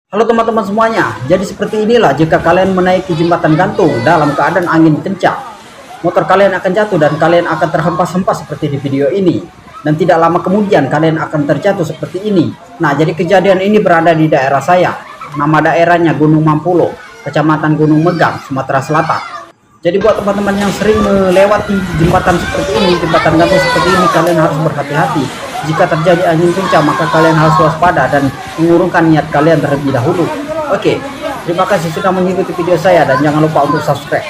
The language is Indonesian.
Halo teman-teman semuanya, jadi seperti inilah jika kalian menaiki jembatan gantung dalam keadaan angin kencang. Motor kalian akan jatuh dan kalian akan terhempas-hempas seperti di video ini. Dan tidak lama kemudian kalian akan terjatuh seperti ini. Nah, jadi kejadian ini berada di daerah saya. Nama daerahnya Gunung Mampulo, Kecamatan Gunung Megang, Sumatera Selatan. Jadi buat teman-teman yang sering melewati jembatan seperti ini, jembatan gantung seperti ini, kalian harus berhati-hati. Jika terjadi angin kencang, maka kalian harus waspada dan mengurungkan niat kalian terlebih dahulu. Oke, terima kasih sudah mengikuti video saya dan jangan lupa untuk subscribe.